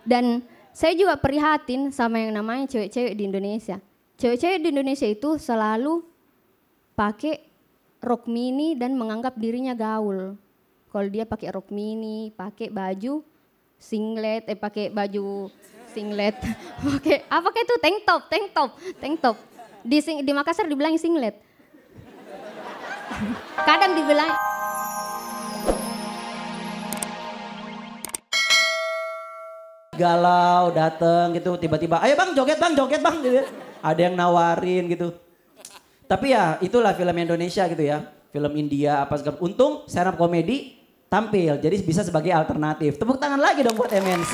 Dan saya juga prihatin sama yang namanya cewek-cewek di Indonesia. Cewek-cewek di Indonesia itu selalu pakai rok mini dan menganggap dirinya gaul. Kalau dia pakai rok mini, pakai baju singlet, pakai baju singlet, pakai apa kayak itu tank top. Di Makassar dibilang singlet. Kadang dibilang galau dateng gitu tiba-tiba, ayo bang joget bang gitu. Ada yang nawarin gitu. Tapi ya itulah film Indonesia gitu ya, film India apa segala. Untung stand up komedi tampil, jadi bisa sebagai alternatif. Tepuk tangan lagi dong buat MNC.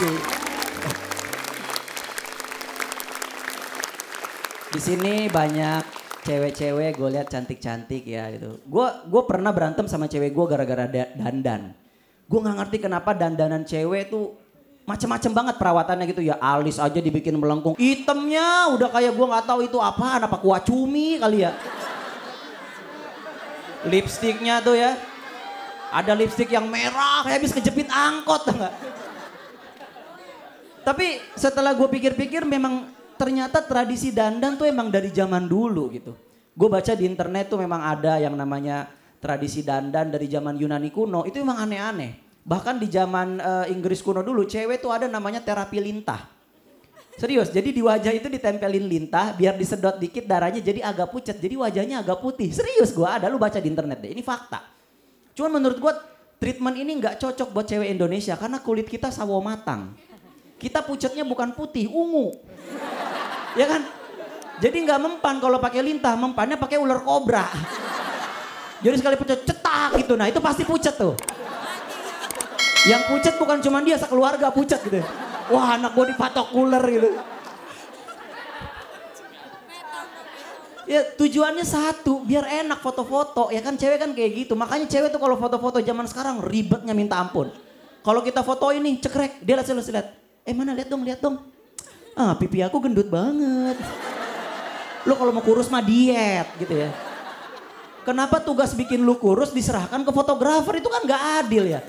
Di sini banyak cewek-cewek gue lihat cantik-cantik ya gitu. Gue pernah berantem sama cewek gue gara-gara dandan. Gue nggak ngerti kenapa dandanan cewek tuh macem-macem banget perawatannya gitu ya. Alis aja dibikin melengkung. Itemnya udah kayak gue nggak tahu itu apaan, apa kuah cumi kali ya. Lipstiknya tuh ya. Ada lipstik yang merah kayak habis kejepit angkot enggak. Tapi setelah gue pikir-pikir memang ternyata tradisi dandan tuh emang dari zaman dulu gitu. Gue baca di internet tuh memang ada yang namanya tradisi dandan dari zaman Yunani kuno. Itu emang aneh-aneh. Bahkan di zaman Inggris kuno dulu cewek tuh ada namanya terapi lintah. Serius, jadi di wajah itu ditempelin lintah biar disedot dikit darahnya jadi agak pucat. Jadi wajahnya agak putih. Serius gue ada, lu baca di internet deh. Ini fakta. Cuman menurut gue treatment ini nggak cocok buat cewek Indonesia karena kulit kita sawo matang. Kita pucatnya bukan putih, ungu. Ya kan? Jadi nggak mempan kalau pakai lintah, mempannya pakai ular kobra. Jadi sekali pucat cetak gitu, nah itu pasti pucat tuh. Yang pucat bukan cuma dia, sekeluarga pucat gitu. Wah anak gue dipatok ular gitu. Ya tujuannya satu, biar enak foto-foto. Ya kan cewek kan kayak gitu. Makanya cewek tuh kalau foto-foto zaman sekarang ribetnya minta ampun. Kalau kita foto ini cekrek, dia lihat. Mana lihat dong. Ah pipi aku gendut banget. Lu kalau mau kurus mah diet gitu ya. Kenapa tugas bikin lu kurus diserahkan ke fotografer, itu kan gak adil ya.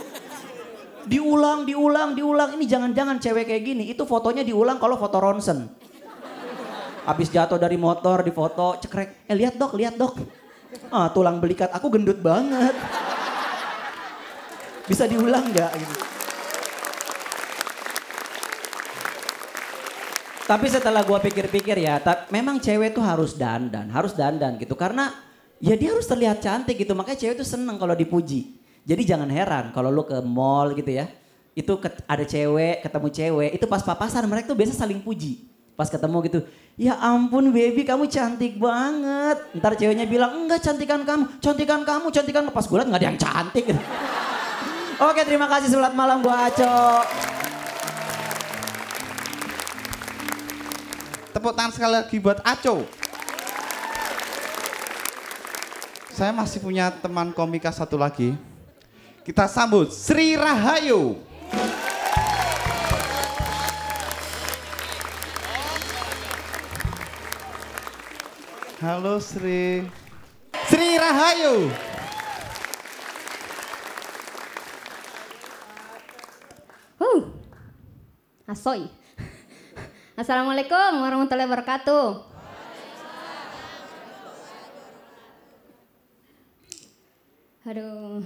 Diulang. Ini jangan-jangan cewek kayak gini, itu fotonya diulang kalau foto ronsen. Habis jatuh dari motor difoto, cekrek. Lihat dok. Ah tulang belikat aku gendut banget. Bisa diulang gak gitu. Tapi setelah gua pikir-pikir ya, memang cewek tuh harus dandan gitu. Karena ya dia harus terlihat cantik gitu, makanya cewek tuh seneng kalau dipuji. Jadi jangan heran kalau lu ke mall gitu ya, itu ada cewek, ketemu cewek, itu pas papasan mereka tuh biasa saling puji. Pas ketemu gitu, ya ampun baby kamu cantik banget. Ntar ceweknya bilang, enggak cantikan kamu. Pas gue liat gak ada yang cantik. Oke terima kasih, selamat malam gua Aco. Tepuk tangan sekali lagi buat Aco. Saya masih punya teman komika satu lagi. Kita sambut Sri Rahayu. Halo Sri. Sri Rahayu. Asoy. Assalamualaikum warahmatullahi wabarakatuh. Aduh.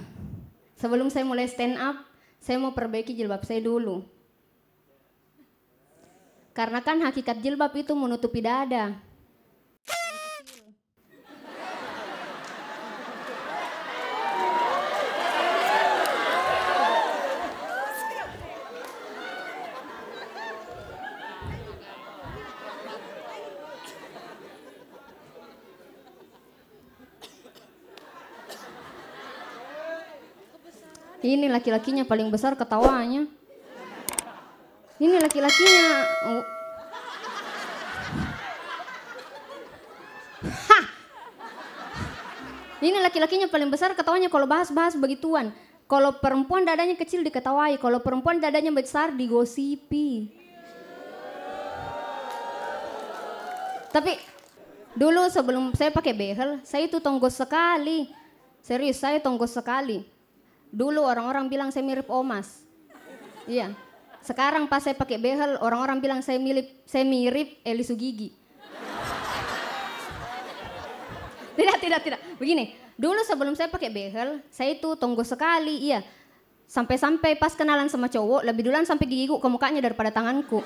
Sebelum saya mulai stand up, saya mau perbaiki jilbab saya dulu. Karena kan hakikat jilbab itu menutupi dada. Ini laki-lakinya paling besar ketawanya. Ini laki-lakinya. Oh. Hah. Ini laki-lakinya paling besar ketawanya kalau bahas-bahas begituan. Kalau perempuan dadanya kecil diketawai, kalau perempuan dadanya besar digosipi. Tapi dulu sebelum saya pakai behel, saya itu tonggos sekali. Serius, saya tonggos sekali. Dulu orang-orang bilang saya mirip Omas. Iya. Sekarang pas saya pakai behel, orang-orang bilang saya mirip Eli Sugigi. Tidak. Begini, dulu sebelum saya pakai behel, saya itu tonggo sekali, iya. Sampai-sampai pas kenalan sama cowok, lebih duluan sampai gigiku ke mukanya daripada tanganku.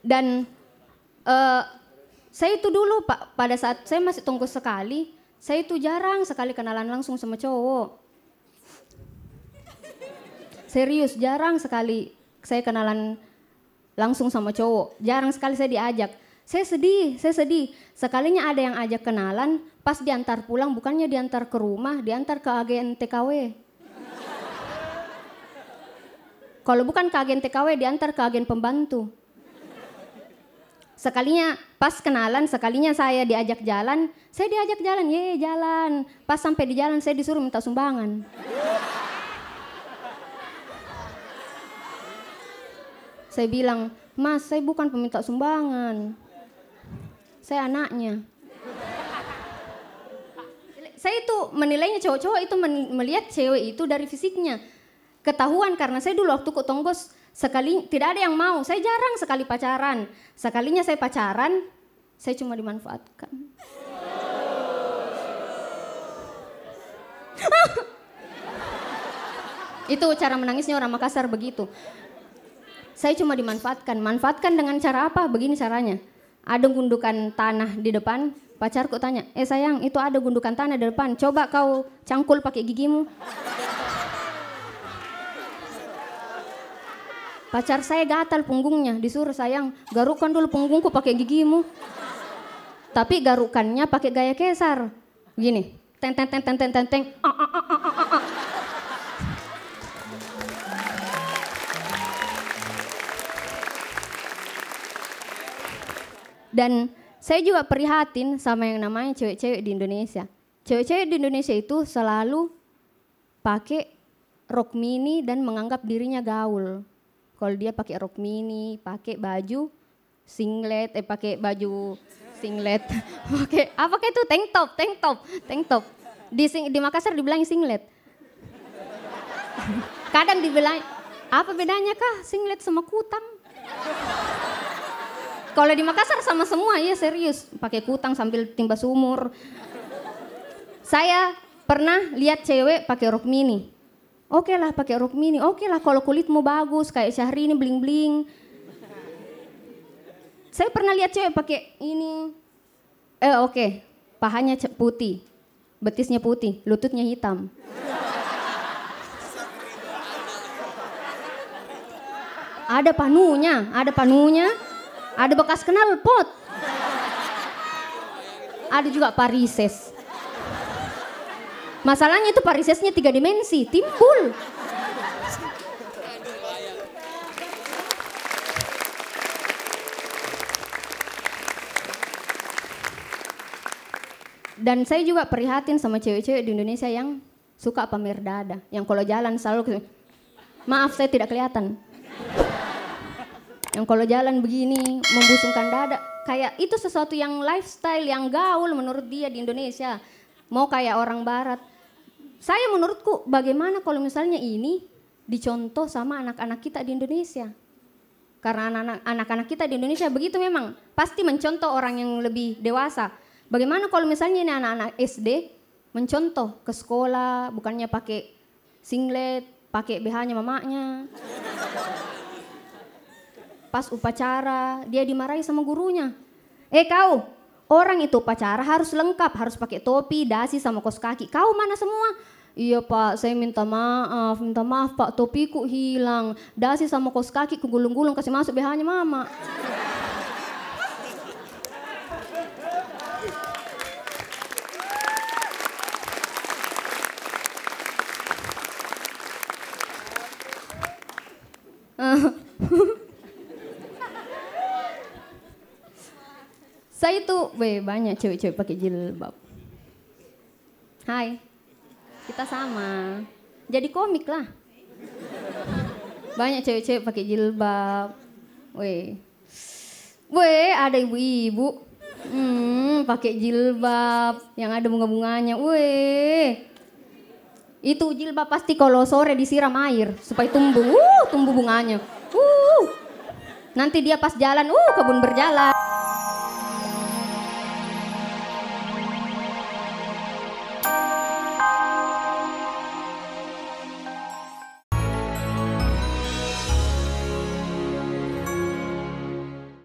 Dan saya itu dulu Pak, pada saat saya masih tonggo sekali, saya itu jarang sekali kenalan langsung sama cowok. Serius, jarang sekali saya kenalan langsung sama cowok. Jarang sekali saya diajak. Saya sedih. Sekalinya ada yang ajak kenalan, pas diantar pulang bukannya diantar ke rumah, diantar ke agen TKW. Kalau bukan ke agen TKW, diantar ke agen pembantu. Sekalinya pas kenalan, sekalinya saya diajak jalan, jalan. Pas sampai di jalan saya disuruh minta sumbangan. Saya bilang, "Mas, saya bukan peminta sumbangan. Saya anaknya." Saya itu menilainya cowok-cowok itu melihat cewek itu dari fisiknya. Ketahuan karena saya dulu waktu ke Tonggos sekali tidak ada yang mau. Saya jarang sekali pacaran. Sekalinya saya pacaran, saya cuma dimanfaatkan. Itu cara menangisnya orang Makassar begitu. Saya cuma dimanfaatkan. Manfaatkan dengan cara apa? Begini caranya. Ada gundukan tanah di depan, pacarku tanya, sayang itu ada gundukan tanah di depan, coba kau cangkul pakai gigimu. Pacar saya gatal punggungnya, disuruh sayang garukkan dulu punggungku pakai gigimu. Tapi garukannya pakai gaya Kesar. Begini, teng. Dan saya juga prihatin sama yang namanya cewek-cewek di Indonesia. Cewek-cewek di Indonesia itu selalu pakai rok mini dan menganggap dirinya gaul. Kalau dia pakai rok mini, pakai baju singlet, pakai baju singlet, pakai apa kayak itu tank top. Di Makassar dibilang singlet. Kadang dibilang apa bedanya kah singlet sama kutang? Kalau di Makassar sama semua, ya serius. Pakai kutang sambil timba sumur. Saya pernah lihat cewek pakai rok mini. Oke lah pakai rok mini. Oke lah kalau kulitmu bagus kayak Syahrini bling-bling. Saya pernah lihat cewek pakai ini. Oke. Pahanya putih. Betisnya putih, lututnya hitam. Ada panunya. Ada bekas knalpot. Ada juga varises. Masalahnya itu varisesnya 3 dimensi, timbul. Dan saya juga prihatin sama cewek-cewek di Indonesia yang suka pamer dada. Yang kalau jalan selalu, maaf saya tidak kelihatan. Yang kalau jalan begini membusungkan dada, kayak itu sesuatu yang lifestyle yang gaul menurut dia di Indonesia. Mau kayak orang barat. Saya menurutku bagaimana kalau misalnya ini dicontoh sama anak-anak kita di Indonesia. Karena anak-anak kita di Indonesia begitu memang pasti mencontoh orang yang lebih dewasa. Bagaimana kalau misalnya ini anak-anak SD mencontoh ke sekolah bukannya pakai singlet, pakai BH-nya mamanya. Pas upacara, dia dimarahi sama gurunya. Kau, orang itu upacara harus lengkap, harus pakai topi, dasi sama kaos kaki. Kau mana semua? Iya Pak, saya minta maaf Pak, topiku hilang. Dasi sama kaos kaki kegulung-gulung kasih masuk BH-nya mama. Saya tuh, banyak cewek-cewek pakai jilbab. Hai, kita sama. Jadi komik lah. Banyak cewek-cewek pakai jilbab. Ada ibu-ibu. Pakai jilbab yang ada bunga-bunganya. Itu jilbab pasti kalau sore disiram air supaya tumbuh bunganya. Nanti dia pas jalan, kebun berjalan.